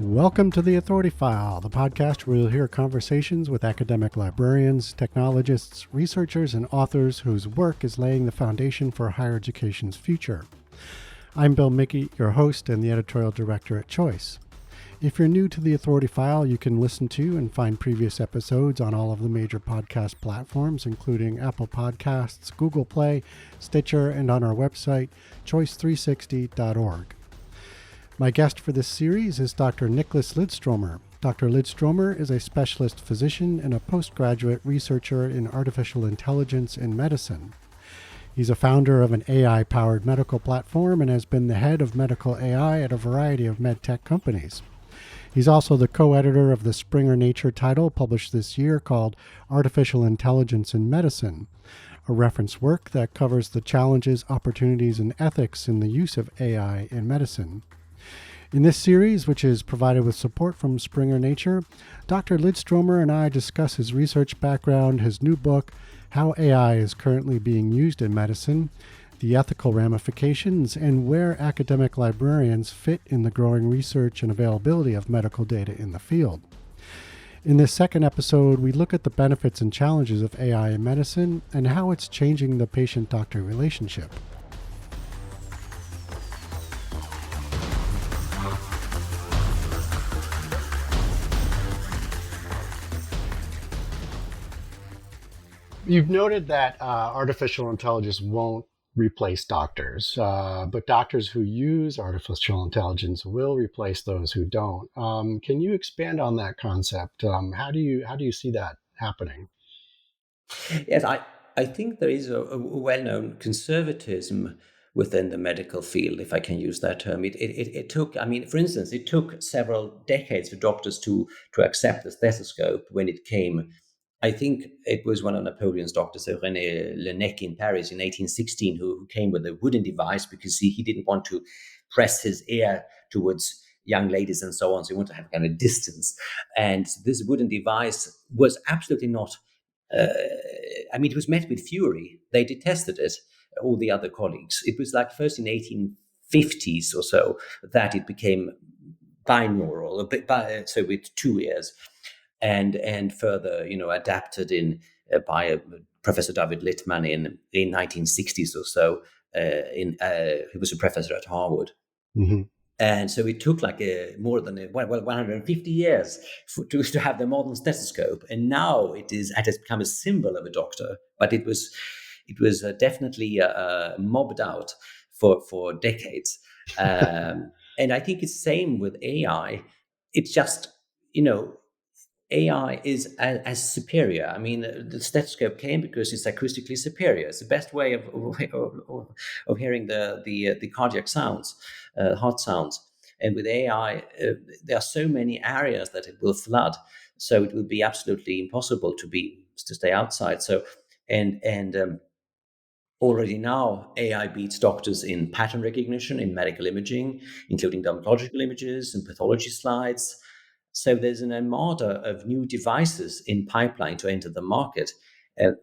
Welcome to The Authority File, the podcast where you'll hear conversations with academic librarians, technologists, researchers, and authors whose work is laying the foundation for higher education's future. I'm Bill Mickey, your host and the editorial director at Choice. If you're new to The Authority File, you can listen to and find previous episodes on all of the major podcast platforms, including Apple Podcasts, Google Play, Stitcher, and on our website, choice360.org. My guest for this series is Dr. Nicholas Lidstromer. Dr. Lidstromer is a specialist physician and a postgraduate researcher in artificial intelligence in medicine. He's a founder of an AI-powered medical platform and has been the head of medical AI at a variety of medtech companies. He's also the co-editor of the Springer Nature title published this year called Artificial Intelligence in Medicine, a reference work that covers the challenges, opportunities, and ethics in the use of AI in medicine. In this series, which is provided with support from Springer Nature, Dr. Lidstromer and I discuss his research background, his new book, How AI is Currently Being Used in Medicine, the ethical ramifications, and where academic librarians fit in the growing research and availability of medical data in the field. In this second episode, we look at the benefits and challenges of AI in medicine and how it's changing the patient-doctor relationship. You've noted that artificial intelligence won't replace doctors, but doctors who use artificial intelligence will replace those who don't. Can you expand on that concept? How do you see that happening? Yes, I think there is a well-known conservatism within the medical field, if I can use that term. It took, for instance, it took several decades for doctors to accept the stethoscope when it came. I think it was one of Napoleon's doctors, so René Laennec in Paris in 1816, who came with a wooden device because he didn't want to press his ear towards young ladies and so on. So he wanted to have kind of distance. And this wooden device was absolutely not it was met with fury. They detested it, all the other colleagues. It was like first in 1850s or so that it became binaural, so with two ears, and further, adapted in by Professor David Littman in 1960s or so. He was a professor at Harvard. Mm-hmm. And so it took more than 150 years to have the modern stethoscope, and now it has become a symbol of a doctor. But it was definitely mobbed out for decades, and I think it's the same with AI. It's just AI is as superior. I mean, the stethoscope came because it's acoustically superior. It's the best way of hearing the cardiac sounds, heart sounds. And with AI, there are so many areas that it will flood. So it will be absolutely impossible to stay outside. So and already now, AI beats doctors in pattern recognition, in medical imaging, including dermatological images and pathology slides. So there's an armada of new devices in pipeline to enter the market.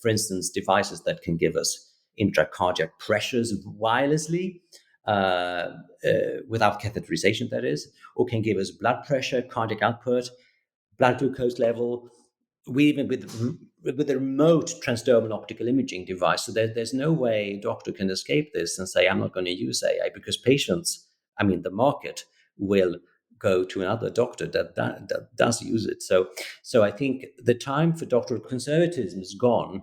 For instance, devices that can give us intracardiac pressures wirelessly, without catheterization, that is, or can give us blood pressure, cardiac output, blood glucose level, even with a remote transdermal optical imaging device. So there's no way a doctor can escape this and say, I'm not going to use AI, because the market will go to another doctor that does use it. So I think the time for doctoral conservatism is gone,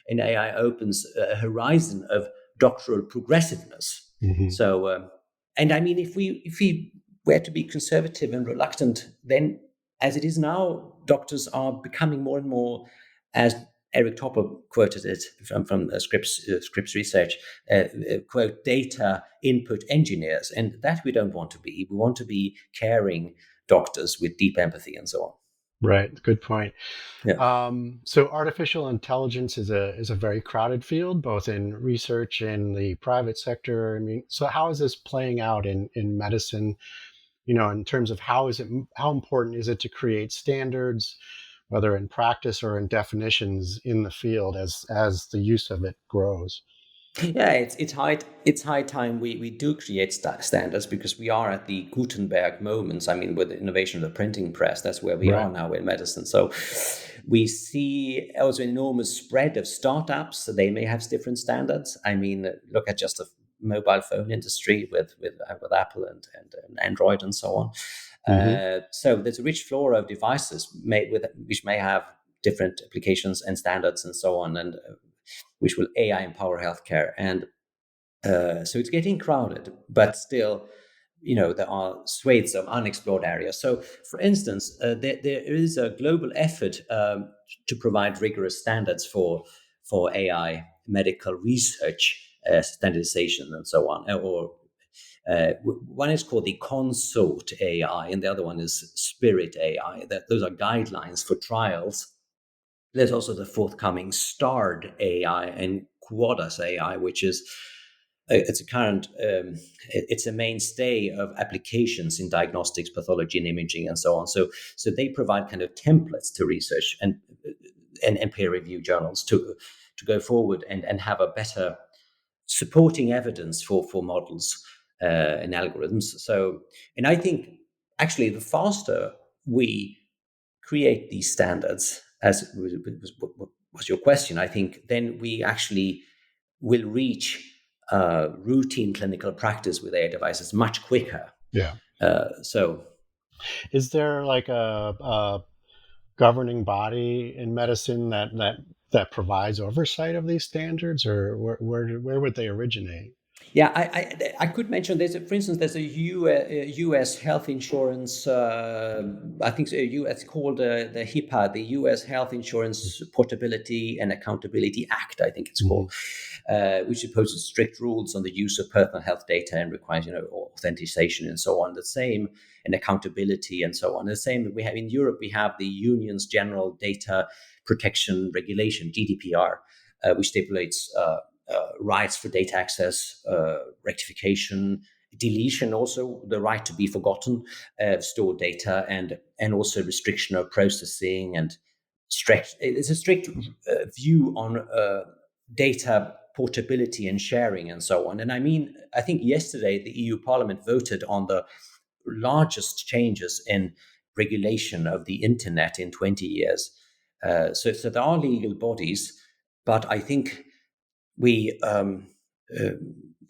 and AI opens a horizon of doctoral progressiveness. Mm-hmm. So, if we were to be conservative and reluctant, then as it is now, doctors are becoming more and more, as Eric Topper quoted it from Scripps Research, quote, data input engineers. And that we don't want to be. We want to be caring doctors with deep empathy and so on. Right. Good point. Yeah. So artificial intelligence is a very crowded field, both in research and the private sector. So how is this playing out in medicine? In terms of how important is it to create standards, whether in practice or in definitions in the field as the use of it grows? Yeah, it's high time we do create standards, because we are at the Gutenberg moments. I mean, with the innovation of the printing press, that's where we Right. are now in medicine. So we see also an enormous spread of startups. So they may have different standards. I mean, look at just the mobile phone industry with Apple and Android and so on. Hmm. So there's a rich flora of devices made with which may have different applications and standards and so on, and which will AI empower healthcare. And so it's getting crowded, but still, there are swathes of unexplored areas. So, for instance, there is a global effort to provide rigorous standards for AI medical research, standardization, and so on. One is called the Consort AI, and the other one is Spirit AI. Those are guidelines for trials. There's also the forthcoming Starred AI and Quadas AI, which is it's a current it's a mainstay of applications in diagnostics, pathology, and imaging, and so on. So they provide kind of templates to research and peer review journals to go forward and have a better supporting evidence for models and algorithms. So, and I think actually the faster we create these standards, as was your question, I think then we actually will reach routine clinical practice with AI devices much quicker. Yeah. So Is there like a governing body in medicine that provides oversight of these standards, or where would they originate? yeah, I could mention for instance, there's a U.S. health insurance. I think it's called the HIPAA, the U.S. Health Insurance Portability and Accountability Act. I think it's Hmm. called, which imposes strict rules on the use of personal health data and requires authentication and so on. The same and accountability and so on. The same we have in Europe. We have the Union's General Data Protection Regulation (GDPR), which stipulates rights for data access, rectification, deletion, also the right to be forgotten, stored data, and also restriction of processing and strict. It's a strict view on data portability and sharing and so on. And I mean, I think yesterday the EU Parliament voted on the largest changes in regulation of the internet in 20 years. So there are legal bodies, but I think we uh,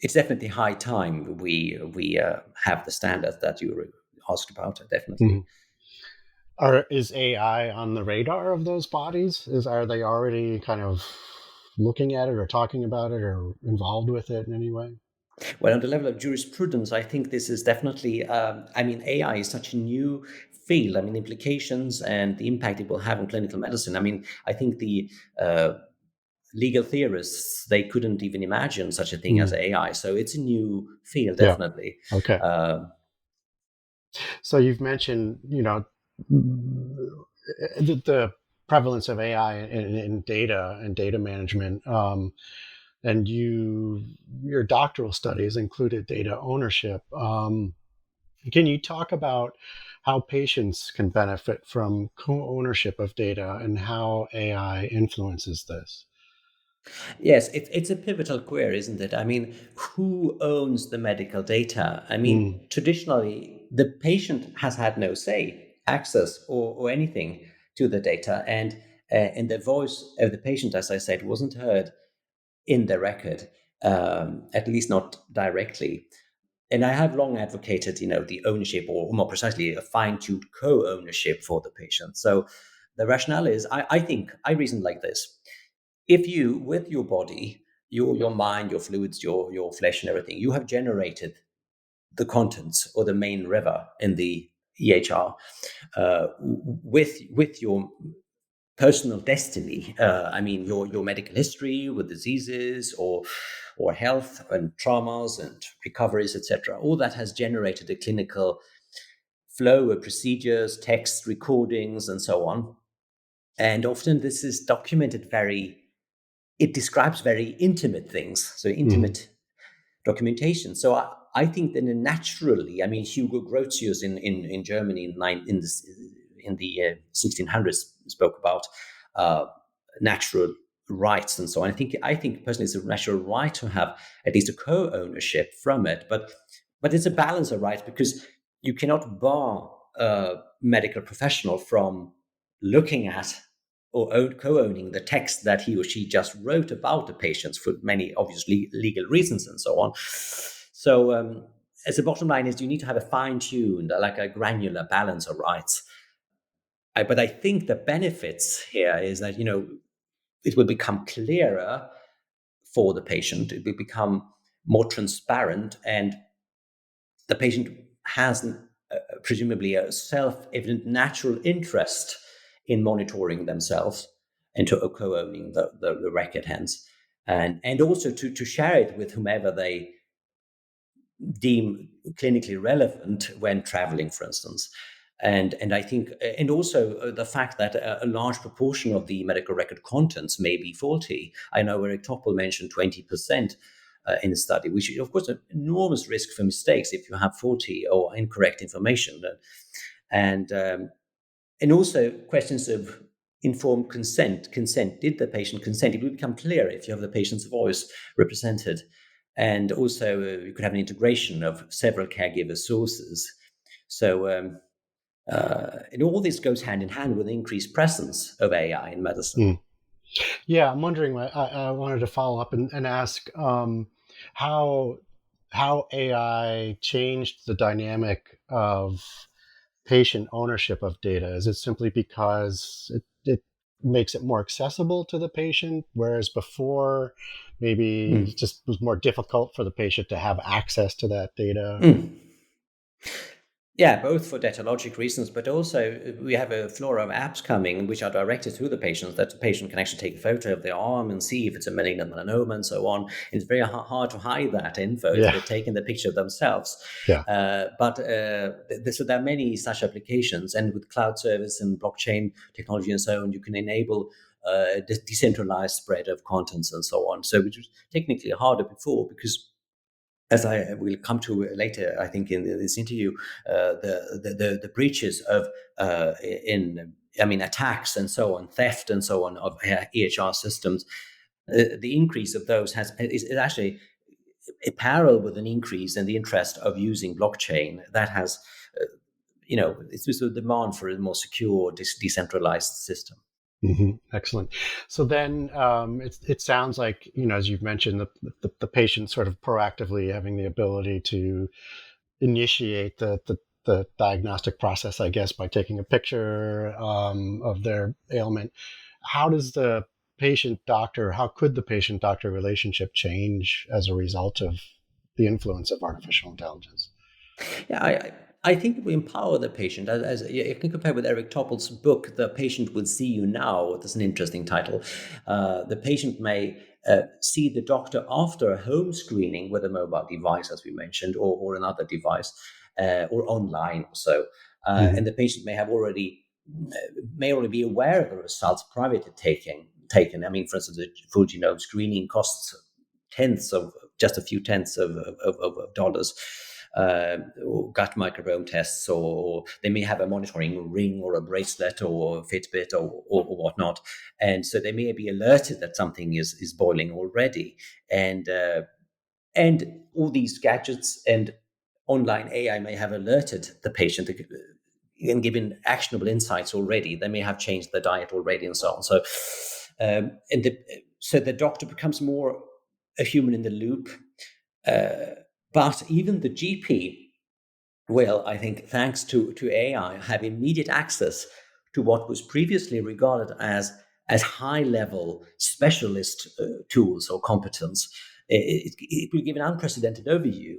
it's definitely high time we have the standards that you asked about. Definitely. Hmm. Is AI on the radar of those bodies? Are they already kind of looking at it or talking about it or involved with it in any way? Well, on the level of jurisprudence, I think this is definitely. I mean, AI is such a new field. I mean, implications and the impact it will have on clinical medicine. I mean, I think the legal theorists they couldn't even imagine such a thing as Mm. AI. So it's a new field, Yeah. definitely. Okay. Uh, So you've mentioned, the prevalence of AI in data and data management, and your doctoral studies included data ownership. Can you talk about how patients can benefit from co-ownership of data and how AI influences this? Yes, it's a pivotal query, isn't it? I mean, who owns the medical data? I mean, Mm. traditionally, the patient has had no say, access, or anything to the data, and the voice of the patient, as I said, wasn't heard in the record, at least not directly. And I have long advocated, the ownership, or more precisely, a fine-tuned co-ownership for the patient. So the rationale is, I think, I reason like this: if you, with your body, your mind, your fluids, your flesh, and everything, you have generated the contents or the main river in the EHR with your personal destiny. I mean, your medical history with diseases or health and traumas and recoveries, etc. All that has generated a clinical flow of procedures, text, recordings, and so on. And often this is documented it describes very intimate things, so Mm. intimate documentation. So I think that naturally, I mean, Hugo Grotius in Germany in the 1600s spoke about uh, natural rights and so on. I think personally it's a natural right to have at least a co-ownership from it, but it's a balance of rights because you cannot bar a medical professional from looking at or co-owning the text that he or she just wrote about the patients for many obviously legal reasons and so on. So as the bottom line is, you need to have a fine-tuned, like a granular balance of rights. But I think the benefits here is that it will become clearer for the patient. It will become more transparent, and the patient has presumably a self-evident natural interest in monitoring themselves and to co-owning the record, hence, and also to share it with whomever they deem clinically relevant when traveling, for instance. And I think, and also the fact that a large proportion of the medical record contents may be faulty. I know Eric Topol mentioned 20% in the study, which is, of course, an enormous risk for mistakes if you have faulty or incorrect information. And also questions of informed consent. Did the patient consent? It will become clearer if you have the patient's voice represented. And also, you could have an integration of several caregiver sources. So, and all this goes hand in hand with increased presence of AI in medicine. Yeah, I'm wondering. I wanted to follow up and ask how AI changed the dynamic of patient ownership of data. Is it simply because it makes it more accessible to the patient, whereas before maybe it just was more difficult for the patient to have access to that data? Yeah, both for datalogic reasons, but also we have a flora of apps coming which are directed to the patients, that the patient can actually take a photo of their arm and see if it's a malignant melanoma and so on. It's very hard to hide that info if they're taking the picture themselves. Yeah. So there are many such applications, and with cloud service and blockchain technology and so on, you can enable the decentralized spread of contents and so on. So which was technically harder before because, as I will come to later, I think in this interview, the breaches of attacks and so on, theft and so on of EHR systems, the increase of those is actually parallel with an increase in the interest of using blockchain. That has, it's just a demand for a more secure, decentralized system. Mm-hmm. Excellent. So then it sounds like, as you've mentioned, the patient sort of proactively having the ability to initiate the diagnostic process, I guess, by taking a picture of their ailment. How could the patient-doctor relationship change as a result of the influence of artificial intelligence? Yeah, I think we empower the patient. As you can compare with Eric Topol's book, "The Patient Will See You Now." That's an interesting title. The patient may see the doctor after a home screening with a mobile device, as we mentioned, or another device, or online or so. And the patient may already be aware of the results privately taken. I mean, for instance, a full genome screening costs just a few tenths of dollars. Or gut microbiome tests, or they may have a monitoring ring or a bracelet or Fitbit or whatnot, and so they may be alerted that something is boiling already, and all these gadgets and online AI may have alerted the patient and given actionable insights already. They may have changed their diet already and so on. So, so the doctor becomes more a human in the loop. But even the GP will, I think, thanks to AI, have immediate access to what was previously regarded as high-level specialist tools or competence. It will give an unprecedented overview.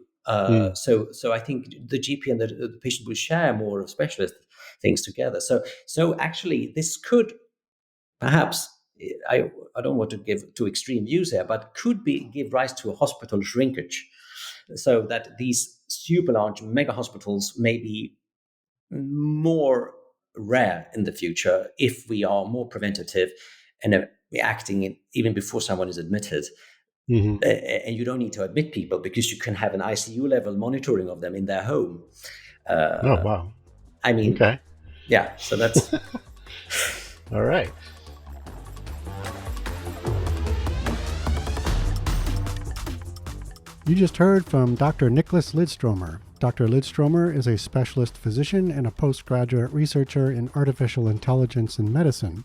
So I think the GP and the patient will share more of specialist things together. So actually, this could perhaps, I don't want to give too extreme views here, but could give rise to a hospital shrinkage, so that these super large mega hospitals may be more rare in the future if we are more preventative and acting even before someone is admitted. And you don't need to admit people because you can have an ICU level monitoring of them in their home. Oh, wow. I mean, okay. Yeah, so that's all right. You just heard from Dr. Nicholas Lidstromer. Dr. Lidstromer is a specialist physician and a postgraduate researcher in artificial intelligence in medicine.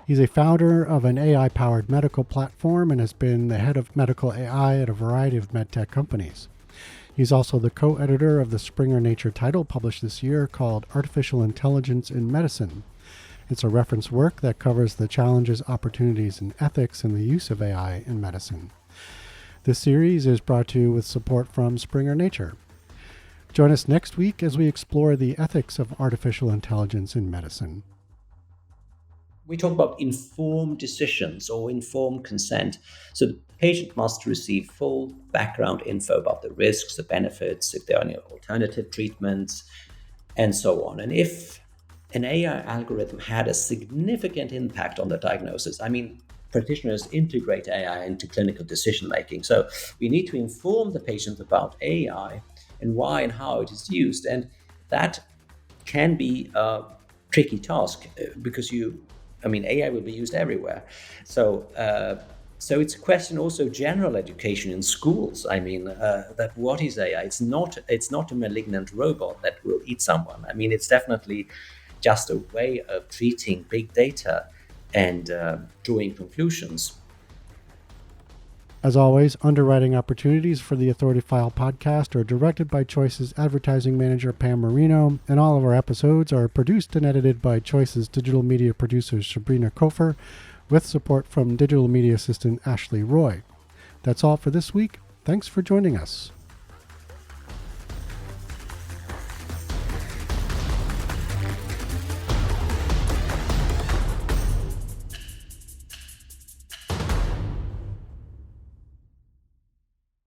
He's a founder of an AI-powered medical platform and has been the head of medical AI at a variety of medtech companies. He's also the co-editor of the Springer Nature title published this year called Artificial Intelligence in Medicine. It's a reference work that covers the challenges, opportunities, and ethics in the use of AI in medicine. This series is brought to you with support from Springer Nature. Join us next week as we explore the ethics of artificial intelligence in medicine. We talk about informed decisions or informed consent. So the patient must receive full background info about the risks, the benefits, if there are any alternative treatments, and so on. And if an AI algorithm had a significant impact on the diagnosis, practitioners integrate AI into clinical decision making. So we need to inform the patient about AI and why and how it is used. And that can be a tricky task because AI will be used everywhere. So it's a question also general education in schools. That what is AI? It's not a malignant robot that will eat someone. It's definitely just a way of treating big data and drawing conclusions. As always, underwriting opportunities for the Authority File podcast are directed by Choice's advertising manager, Pam Marino, and all of our episodes are produced and edited by Choice's digital media producer, Sabrina Kofer, with support from digital media assistant Ashley Roy. That's all for this week. Thanks for joining us.